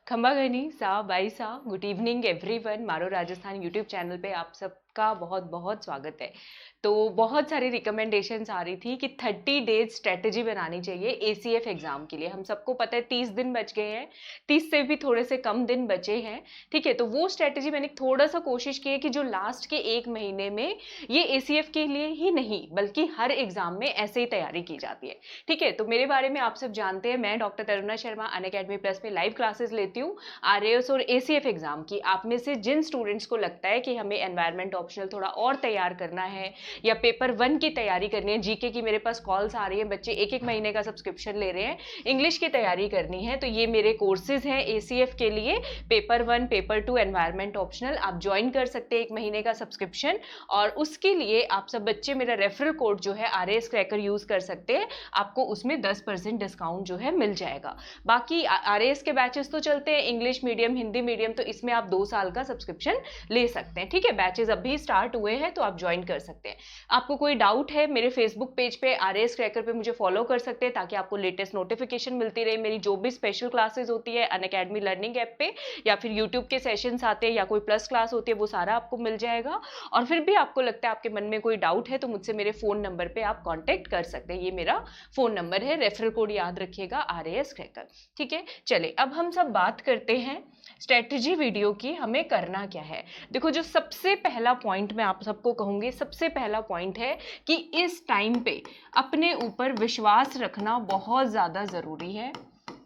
खंबा घनी सा बाई सा गुड इवनिंग एवरीवन। मारो राजस्थान यूट्यूब चैनल पे आप सबका बहुत बहुत स्वागत है। तो बहुत सारी रिकमेंडेशंस आ रही थी कि 30 डेज स्ट्रेटजी बनानी चाहिए एसीएफ एग्जाम के लिए। हम सबको पता है 30 दिन बच गए हैं, 30 से भी थोड़े से कम दिन बचे हैं। ठीक है, तो वो स्ट्रेटजी मैंने थोड़ा सा कोशिश की है कि जो लास्ट के एक महीने में ये एसीएफ के लिए ही नहीं बल्कि हर एग्जाम में ऐसे ही तैयारी की जाती है। ठीक है, तो मेरे बारे में आप सब जानते हैं, मैं doctor Taruna Sharma Unacademy plus में लाइव क्लासेस लेती हूँ आरएएस और एसीएफ एग्जाम की। आप में से जिन स्टूडेंट्स को लगता है कि हमें एनवायरमेंट ऑप्शनल थोड़ा और तैयार करना है या पेपर 1 की तैयारी करनी है, जीके की मेरे पास कॉल्स आ रही है, बच्चे एक एक महीने का सब्सक्रिप्शन ले रहे हैं, इंग्लिश की तैयारी करनी है, तो ये मेरे कोर्सेज हैं एसीएफ के लिए। पेपर 1, पेपर 2 एनवायरमेंट ऑप्शनल आप ज्वाइन कर सकते हैं, एक महीने का सब्सक्रिप्शन। और उसके लिए आप सब बच्चे मेरा रेफरल कोड जो है आरएएस क्रैकर यूज कर सकते हैं, आपको उसमें 10% डिस्काउंट जो है मिल जाएगा। बाकी आरएएस के बैचेस तो चलते हैं, इंग्लिश मीडियम, हिंदी मीडियम, तो इसमें आप 2 साल का सब्सक्रिप्शन ले सकते हैं। ठीक है, बैचेस अभी स्टार्ट हुए हैं तो आप ज्वाइन कर सकते हैं। आपको कोई डाउट है मेरे फेसबुक पेज पे आरएएस क्रैकर पे मुझे फॉलो कर सकते हैं ताकि आपको लेटेस्ट नोटिफिकेशन मिलती रहे। मेरी जो भी स्पेशल क्लासेस होती है अनअकैडमी लर्निंग ऐप पे या फिर यूट्यूब के सेशंस आते हैं या कोई प्लस क्लास होती है, वो सारा आपको मिल जाएगा। और फिर भी आपको लगता है आपके मन में कोई डाउट है तो मुझसे मेरे फोन नंबर पे आप कांटेक्ट कर सकते हैं। ये मेरा फोन नंबर है, रेफरल कोड याद रखिएगा आरएएस क्रैकर। ठीक है, चले अब हम सब बात करते हैं स्ट्रेटजी वीडियो की, हमें करना क्या है। देखो, जो सबसे पहला पॉइंट मैं आप सबको कहूंगी, सबसे पहला पॉइंट है कि इस टाइम पे अपने ऊपर विश्वास रखना बहुत ज्यादा जरूरी है।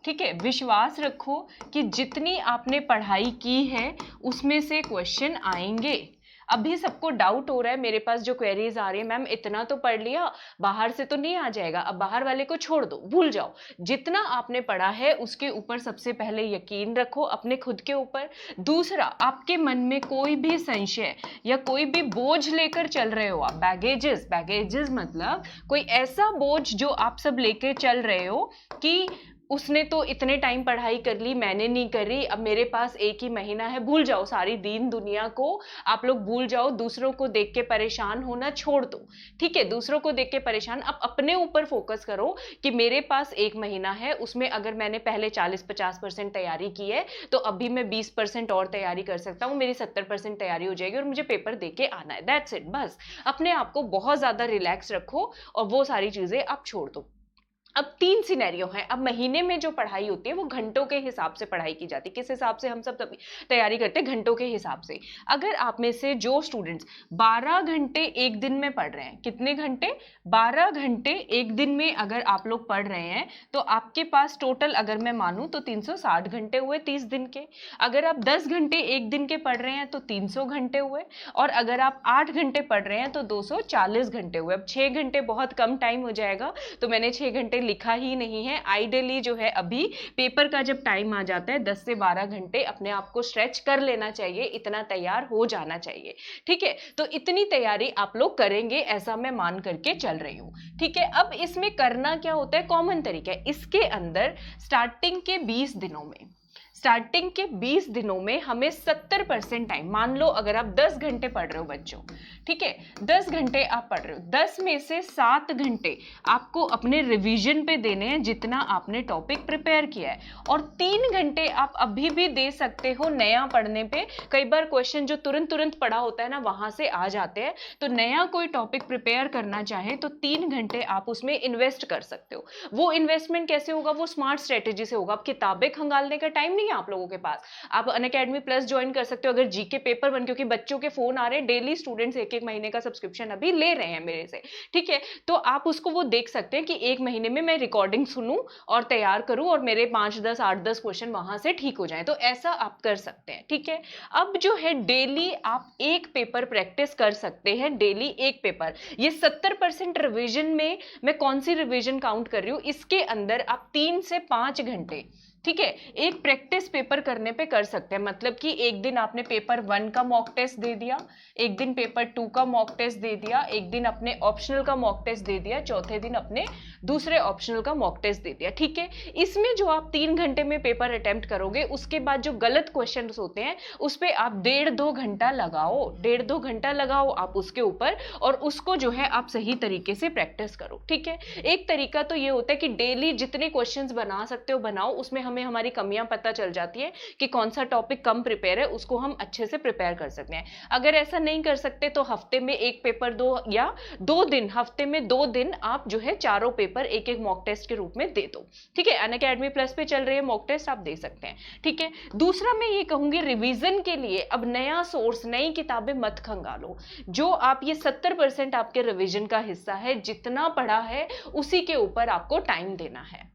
ठीक है, विश्वास रखो कि जितनी आपने पढ़ाई की है उसमें से क्वेश्चन आएंगे। अभी सबको डाउट हो रहा है, मेरे पास जो क्वेरीज आ रही है, मैम इतना तो पढ़ लिया, बाहर से तो नहीं आ जाएगा। अब बाहर वाले को छोड़ दो, भूल जाओ, जितना आपने पढ़ा है उसके ऊपर सबसे पहले यकीन रखो, अपने खुद के ऊपर। दूसरा, आपके मन में कोई भी संशय या कोई भी बोझ लेकर चल रहे हो आप, बैगेजेस मतलब कोई ऐसा बोझ जो आप सब लेकर चल रहे हो कि उसने तो इतने टाइम पढ़ाई कर ली, मैंने नहीं करी, अब मेरे पास एक ही महीना है, भूल जाओ, सारी दीन दुनिया को आप लोग भूल जाओ, दूसरों को देख के परेशान होना छोड़ दो। ठीक है, दूसरों को देख के परेशान, अब अपने ऊपर फोकस करो कि मेरे पास एक महीना है, उसमें अगर मैंने पहले 40-50% तैयारी की है तो अभी मैं 20% और तैयारी कर सकता हूँ, मेरी 70% तैयारी हो जाएगी और मुझे पेपर दे के आना है। दैट्स इट, बस अपने आप को बहुत ज्यादा रिलैक्स रखो और वो सारी चीजें आप छोड़ दो। अब 3 सिनेरियो हैं। अब महीने में जो पढ़ाई होती है वो घंटों के हिसाब से पढ़ाई की जाती है। किस हिसाब से हम सब तैयारी करते हैं? घंटों के हिसाब से। अगर आप में से जो स्टूडेंट्स 12 घंटे एक दिन में पढ़ रहे हैं, कितने घंटे? 12 घंटे एक दिन में अगर आप लोग पढ़ रहे हैं तो आपके पास टोटल अगर मैं मानूं तो 360 घंटे हुए 30 दिन के। अगर आप 10 घंटे एक दिन के पढ़ रहे हैं तो 300 घंटे हुए, और अगर आप 8 घंटे पढ़ रहे हैं तो 240 घंटे हुए। अब 6 घंटे बहुत कम टाइम हो जाएगा तो मैंने 6 घंटे लिखा ही नहीं है। आइडियली जो है अभी पेपर का जब टाइम आ जाता है 10 से 12 घंटे अपने आप को स्ट्रेच कर लेना चाहिए, इतना तैयार हो जाना चाहिए। ठीक है, तो इतनी तैयारी आप लोग करेंगे ऐसा मैं मान करके चल रही हूं। ठीक है, अब इसमें करना क्या होता है? कॉमन तरीका है। इसके अंदर स्टार्टिंग के 20 दिनों में हमें 70% टाइम, मान लो अगर आप 10 घंटे पढ़ रहे हो बच्चों, ठीक है, 10 घंटे आप पढ़ रहे हो, 10 में से 7 घंटे आपको अपने रिवीजन पे देने हैं जितना आपने टॉपिक प्रिपेयर किया है, और 3 घंटे आप अभी भी दे सकते हो नया पढ़ने पे। कई बार क्वेश्चन जो तुरंत पढ़ा होता है ना वहां से आ जाते हैं, तो नया कोई टॉपिक प्रिपेयर करना चाहे तो 3 घंटे आप उसमें इन्वेस्ट कर सकते हो। वो इन्वेस्टमेंट कैसे होगा? वो स्मार्ट स्ट्रेटेजी से होगा। अब किताबें खंगालने का टाइम नहीं है आप लोगों के पास, आप अनअकैडमी प्लस ज्वाइन कर सकते हो। अगर जीके पेपर 1, क्योंकि बच्चों के फोन आ रहे हैं, डेली स्टूडेंट्स एक महीने का सब्सक्रिप्शन अभी ले रहे हैं मेरे से, ठीक है, तो आप उसको वो देख सकते हैं कि एक महीने में मैं रिकॉर्डिंग सुनूं और तैयार करूं और मेरे 5-10, 8-10 क्वेश्चन वहां से ठीक हो जाए, तो ऐसा आप कर सकते हैं। ठीक है, अब जो है डेली आप एक पेपर प्रैक्टिस कर सकते हैं, डेली एक पेपर। ये 70% रिवीजन में मैं कौन सी रिवीजन काउंट कर रही हूं? इसके अंदर आप 3 से 5 घंटे, ठीक है, एक प्रैक्टिस पेपर करने पे कर सकते हैं। मतलब कि एक दिन आपने पेपर 1 का मॉक टेस्ट दे दिया, एक दिन पेपर 2 का मॉक टेस्ट दे दिया, एक दिन अपने ऑप्शनल का मॉक टेस्ट दे दिया, चौथे दिन अपने दूसरे ऑप्शनल का मॉक टेस्ट दे दिया। ठीक है, इसमें जो आप 3 घंटे में पेपर अटेम्प्ट करोगे, उसके बाद जो गलत क्वेश्चन होते हैं उस पर आप 1.5-2 घंटा लगाओ, 1.5-2 घंटा लगाओ आप उसके ऊपर, और उसको जो है आप सही तरीके से प्रैक्टिस करो। ठीक है, एक तरीका तो ये होता है कि डेली जितने क्वेश्चंस बना सकते हो बनाओ, उसमें हम हमें हमारी कमियां पता चल जाती है कि कौन सा टॉपिक कम प्रिपेयर है, उसको हम अच्छे से प्रिपेयर कर सकते हैं। अगर ऐसा नहीं कर सकते तो हफ्ते में एक पेपर दो, या 2 दिन, हफ्ते में 2 दिन आप जो है चारों पेपर एक एक मॉक टेस्ट के रूप में दे दो। ठीक है, अनअकैडमी प्लस पे चल रही है मॉक टेस्ट, आप दे सकते हैं। ठीक है, दूसरा मैं ये कहूंगी रिवीजन के लिए अब नया सोर्स, नई किताबें मत खंगालो। जो आप ये 70% आपके रिवीजन का हिस्सा है, जितना पढ़ा है उसी के ऊपर आपको टाइम देना है।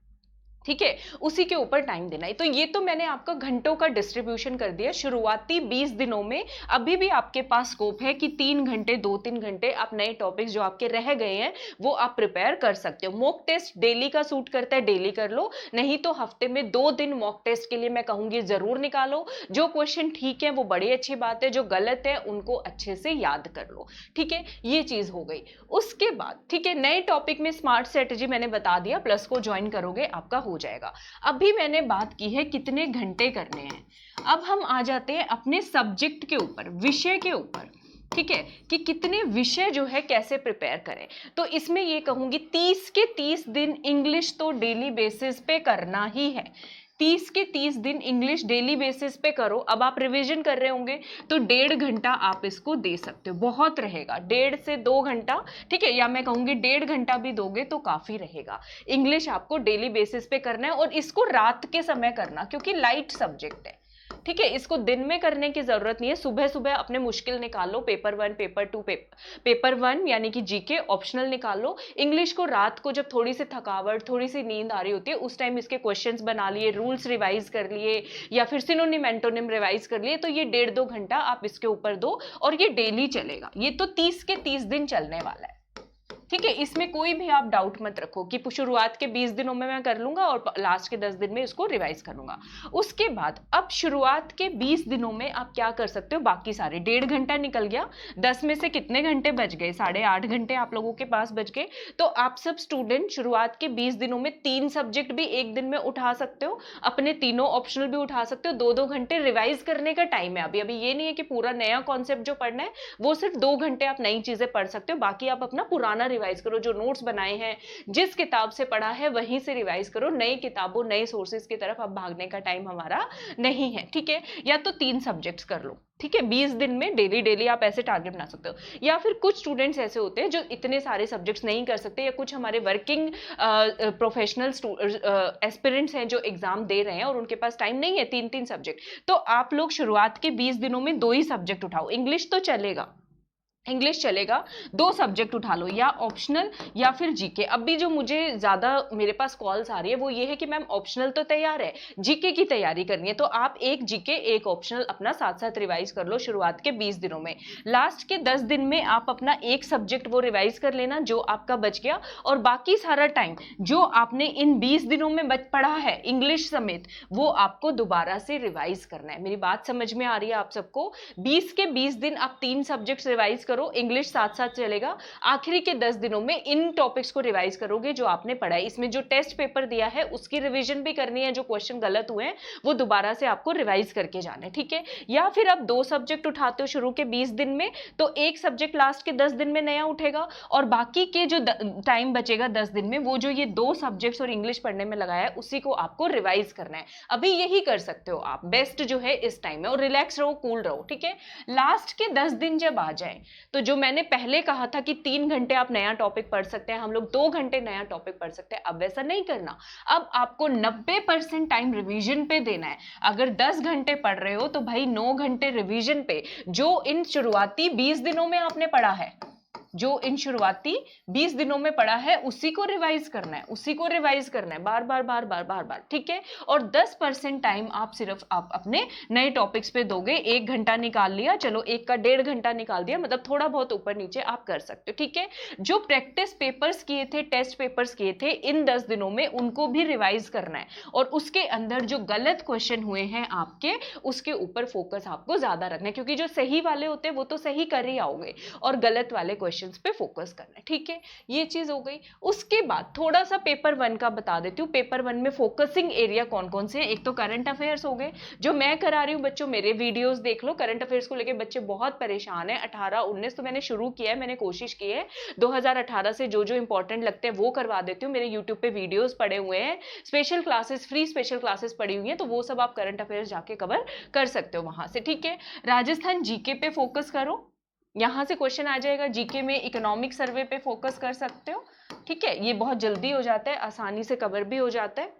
ठीक है, उसी के ऊपर टाइम देना है। तो ये तो मैंने आपका घंटों का डिस्ट्रीब्यूशन कर दिया। शुरुआती 20 दिनों में अभी भी आपके पास स्कोप है कि 3 घंटे, 2-3 घंटे आप नए टॉपिक्स जो आपके रह गए हैं वो आप प्रिपेयर कर सकते हो। मॉक टेस्ट डेली का सूट करता है, डेली कर लो, नहीं तो हफ्ते में 2 दिन मॉक टेस्ट के लिए मैं कहूंगी जरूर निकालो। जो क्वेश्चन ठीक है वो बड़ी अच्छी बात है, जो गलत है उनको अच्छे से याद कर लो। ठीक है, ये चीज हो गई। उसके बाद ठीक है, नए टॉपिक में स्मार्ट स्ट्रेटेजी मैंने बता दिया, प्लस को ज्वाइन करोगे आपका हो जाएगा। अभी मैंने बात की है कितने घंटे करने हैं। अब हम आ जाते हैं अपने सब्जेक्ट के ऊपर, विषय के ऊपर। ठीक है, कि कितने विषय जो है कैसे प्रिपेयर करें। तो इसमें ये कहूंगी 30 के 30 दिन इंग्लिश तो डेली बेसिस पे करना ही है। 30 के 30 दिन इंग्लिश डेली बेसिस पे करो। अब आप रिवीजन कर रहे होंगे तो 1.5 घंटा आप इसको दे सकते हो, बहुत रहेगा, 1.5 से 2 घंटा। ठीक है, या मैं कहूंगी 1.5 घंटा भी दोगे तो काफी रहेगा। इंग्लिश आपको डेली बेसिस पे करना है, और इसको रात के समय करना, क्योंकि लाइट सब्जेक्ट है। ठीक है, इसको दिन में करने की जरूरत नहीं है। सुबह सुबह अपने मुश्किल निकालो, पेपर 1, पेपर 2, पेपर 1 यानी कि जीके ऑप्शनल निकालो। इंग्लिश को रात को जब थोड़ी सी थकावट, थोड़ी सी नींद आ रही होती है, उस टाइम इसके क्वेश्चंस बना लिए, रूल्स रिवाइज कर लिए, या फिर सिनोनिम एंटोनिम रिवाइज कर लिए, तो ये 1.5-2 घंटा आप इसके ऊपर दो, और ये डेली चलेगा। ये तो 30 के 30 दिन चलने वाला है। ठीक है, इसमें कोई भी आप डाउट मत रखो कि शुरुआत के 20 दिनों में मैं कर लूंगा और लास्ट के 10 दिन में इसको रिवाइज करूंगा। उसके बाद अब शुरुआत के 20 दिनों में आप क्या कर सकते हो, बाकी सारे 1.5 घंटा निकल गया, 10 में से कितने घंटे बच गए, 8.5 घंटे आप लोगों के पास बच गए। तो आप सब स्टूडेंट शुरुआत के 20 दिनों में 3 सब्जेक्ट भी एक दिन में उठा सकते हो, अपने तीनों ऑप्शनल भी उठा सकते हो। 2-2 घंटे रिवाइज करने का टाइम है अभी। अभी ये नहीं है कि पूरा नया कॉन्सेप्ट जो पढ़ना है वो सिर्फ 2 घंटे आप नई चीजें पढ़ सकते हो, बाकी आप अपना पुराना रिवाइज करो। जो नोट्स बनाए हैं, जिस किताब से पढ़ा है वहीं से रिवाइज करो। नई किताबों, नए सोर्सेज की तरफ अब भागने का टाइम हमारा नहीं है। ठीक है, या तो 3 सब्जेक्ट्स कर लो। ठीक है, 20 दिन में डेली आप ऐसे टारगेट बना सकते हो। या फिर कुछ स्टूडेंट्स ऐसे होते हैं जो इतने सारे सब्जेक्ट्स नहीं कर सकते, या कुछ हमारे वर्किंग प्रोफेशनल एस्पिरेंट्स हैं जो एग्जाम दे रहे हैं और उनके पास टाइम नहीं है 3-3 सब्जेक्ट। तो आप लोग शुरुआत के 20 दिनों में 2 ही सब्जेक्ट उठाओ। इंग्लिश तो चलेगा, इंग्लिश चलेगा, 2 सब्जेक्ट उठा लो, या ऑप्शनल या फिर जीके। अब भी जो मुझे ज्यादा मेरे पास कॉल्स आ रही है वो ये है कि मैम ऑप्शनल तो तैयार है, जीके की तैयारी करनी है। तो आप एक जीके एक ऑप्शनल अपना साथ साथ रिवाइज कर लो शुरुआत के 20 दिनों में। लास्ट के 10 दिन में आप अपना एक सब्जेक्ट वो रिवाइज कर लेना जो आपका बच गया, और बाकी सारा टाइम जो आपने इन 20 दिनों में पढ़ा है इंग्लिश समेत, वो आपको दोबारा से रिवाइज करना है। मेरी बात समझ में आ रही है आप सबको? 20 के 20 दिन आप 3 सब्जेक्ट रिवाइज करो, इंग्लिश साथ साथ चलेगा। आखिरी के 10 दिनों में इन टॉपिक्स को रिवाइज करोगे जो आपने पढ़ा है। इसमें जो टेस्ट पेपर दिया है उसकी रिवीजन भी करनी है, जो क्वेश्चन गलत हुए हैं वो दोबारा से आपको रिवाइज करके जाने। ठीक है, या फिर आप 2 सब्जेक्ट उठाते हो शुरू के 20 दिन में, तो एक सब्जेक्ट लास्ट के 10 दिन में नया उठेगा, और बाकी के जो टाइम बचेगा 10 दिन में, वो जो ये 2 सब्जेक्ट्स और इंग्लिश पढ़ने में लगाया है उसी को आपको रिवाइज करना है। अभी यही कर सकते हो आप, बेस्ट जो है इस टाइम में, और रिलैक्स रहो, कूल रहो। ठीक है, लास्ट के 10 दिन जब आ जाए, तो जो मैंने पहले कहा था कि 3 घंटे आप नया टॉपिक पढ़ सकते हैं, हम लोग 2 घंटे नया टॉपिक पढ़ सकते हैं, अब वैसा नहीं करना। अब आपको 90% टाइम रिवीजन पे देना है। अगर 10 घंटे पढ़ रहे हो तो भाई 9 घंटे रिवीजन पे, जो इन शुरुआती 20 दिनों में आपने पढ़ा है, जो इन शुरुआती 20 दिनों में पढ़ा है उसी को रिवाइज करना है, उसी को रिवाइज करना है बार बार बार बार बार बार। ठीक है, और 10% टाइम आप सिर्फ आप अपने नए टॉपिक्स पे दोगे। 1 घंटा निकाल लिया, चलो 1 का 1.5 घंटा निकाल दिया, मतलब थोड़ा बहुत ऊपर नीचे आप कर सकते हो। ठीक है, जो प्रैक्टिस पेपर्स किए थे, टेस्ट पेपर्स किए थे इन 10 दिनों में, उनको भी रिवाइज करना है, और उसके अंदर जो गलत क्वेश्चन हुए हैं आपके, उसके ऊपर फोकस आपको ज्यादा रखना है, क्योंकि जो सही वाले होते हैं वो तो सही कर ही आओगे, और गलत वाले क्वेश्चन क्वेश्चंस पे फोकस करना है, ठीक है, ये चीज हो गई। उसके बाद थोड़ा सा पेपर 1 का बता देती हूँ। पेपर 1 में फोकसिंग एरिया कौन कौन से हैं। एक तो करंट अफेयर्स हो गए जो मैं करा रही हूँ बच्चों, मेरे वीडियोस देख लो। करंट अफेयर्स को लेके बच्चे बहुत परेशान है। 18 19 तो मैंने शुरू किया है, मैंने कोशिश की है 2018 से जो जो इंपॉर्टेंट लगते हैं वो करवा देती हूँ। मेरे यूट्यूब पे वीडियोस पड़े हुए हैं, special classes, free special classes पड़ी हुई हैं, तो वो सब आप करंट अफेयर्स जाके कवर कर सकते हो वहां से, ठीक है। राजस्थान जीके पे फोकस करो, यहां से क्वेश्चन आ जाएगा। जीके में इकोनॉमिक सर्वे पे फोकस कर सकते हो, ठीक है, ये बहुत जल्दी हो जाता है, आसानी से कवर भी हो जाता है,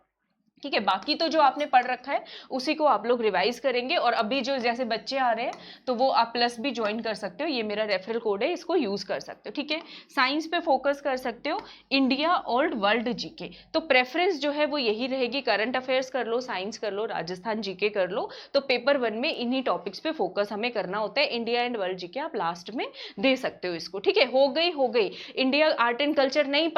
ठीक है। बाकी तो जो आपने पढ़ रखा है उसी को आप लोग रिवाइज करेंगे। और अभी जो जैसे बच्चे आ रहे हैं तो वो आप प्लस भी ज्वाइन कर सकते हो, ये मेरा रेफरल कोड है, इसको यूज कर सकते हो, ठीक है। साइंस पे फोकस कर सकते हो, इंडिया ओल्ड वर्ल्ड जीके, तो प्रेफरेंस जो है वो यही रहेगी, करंट अफेयर्स कर लो, साइंस कर लो, राजस्थान जीके कर लो। तो पेपर 1 में इन्हीं टॉपिक्स पे फोकस हमें करना होता है। इंडिया एंड वर्ल्ड जीके आप लास्ट में दे सकते हो इसको, ठीक है। हो गई। इंडिया आर्ट एंड कल्चर नहीं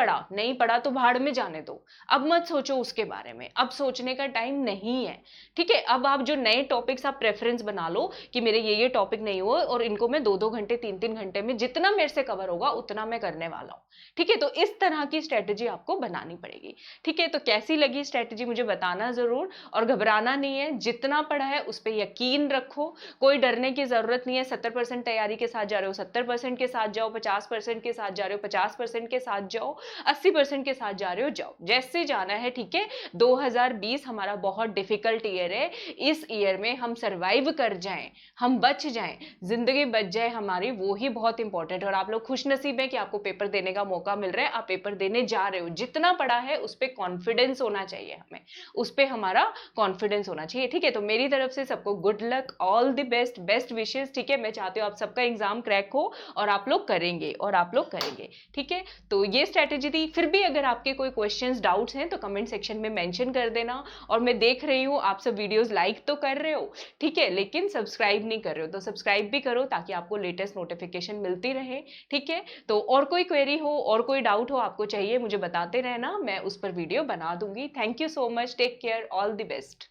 पढ़ा तो भाड़ में जाने दो, अब मत सोचो उसके बारे में, अब सोचने का टाइम नहीं है, ठीक है। अब आप जो नए टॉपिक्स आप प्रेफरेंस बना लो कि मेरे ये टॉपिक नहीं हुए और इनको मैं 2-2 घंटे 3-3 घंटे में जितना मेरे से कवर होगा उतना मैं करने वाला हूं, ठीक है। तो इस तरह की स्ट्रेटेजी आपको बनानी पड़ेगी, ठीक है। तो कैसी लगी स्ट्रेटेजी मुझे बताना जरूर, और घबराना नहीं है, जितना पढ़ा है उस पर यकीन रखो, कोई डरने की जरूरत नहीं है। 70% तैयारी के साथ जा रहे हो 70% के साथ जाओ, 50% के साथ जा रहे हो 50% के साथ जाओ, 80% के साथ जा रहे हो जाओ, जैसे जाना है, ठीक है। 2020 हमारा बहुत डिफिकल्ट ईयर है, इस ईयर में हम सरवाइव कर जाएं, हम बच जाएं, जिंदगी बच जाए हमारी, वो ही बहुत इंपॉर्टेंट है। और आप लोग खुश नसीब है कि आपको पेपर देने का मौका मिल रहा है, आप पेपर देने जा रहे हो। जितना पढ़ा है उस पर कॉन्फिडेंस होना चाहिए, हमें उस पर हमारा कॉन्फिडेंस होना चाहिए, ठीक है। तो मेरी तरफ से सबको good luck, all the best, best विशेष, ठीक है। मैं चाहती हूँ आप सबका एग्जाम क्रैक हो और आप लोग करेंगे, ठीक है। तो ये स्ट्रेटेजी थी। फिर भी अगर आपके कोई क्वेश्चंस, डाउट्स हैं तो कमेंट सेक्शन में मेंशन कर देना। और मैं देख रही हूँ आप सब वीडियोस लाइक तो कर रहे हो, ठीक है, लेकिन सब्सक्राइब नहीं कर रहे हो, तो सब्सक्राइब भी करो ताकि आपको लेटेस्ट नोटिफिकेशन मिलती रहे, ठीक है। तो और कोई क्वेरी हो और कोई डाउट हो आपको चाहिए, मुझे बताते रहना, मैं उस पर वीडियो बना दूंगी। Thank you so much, take care, all the best.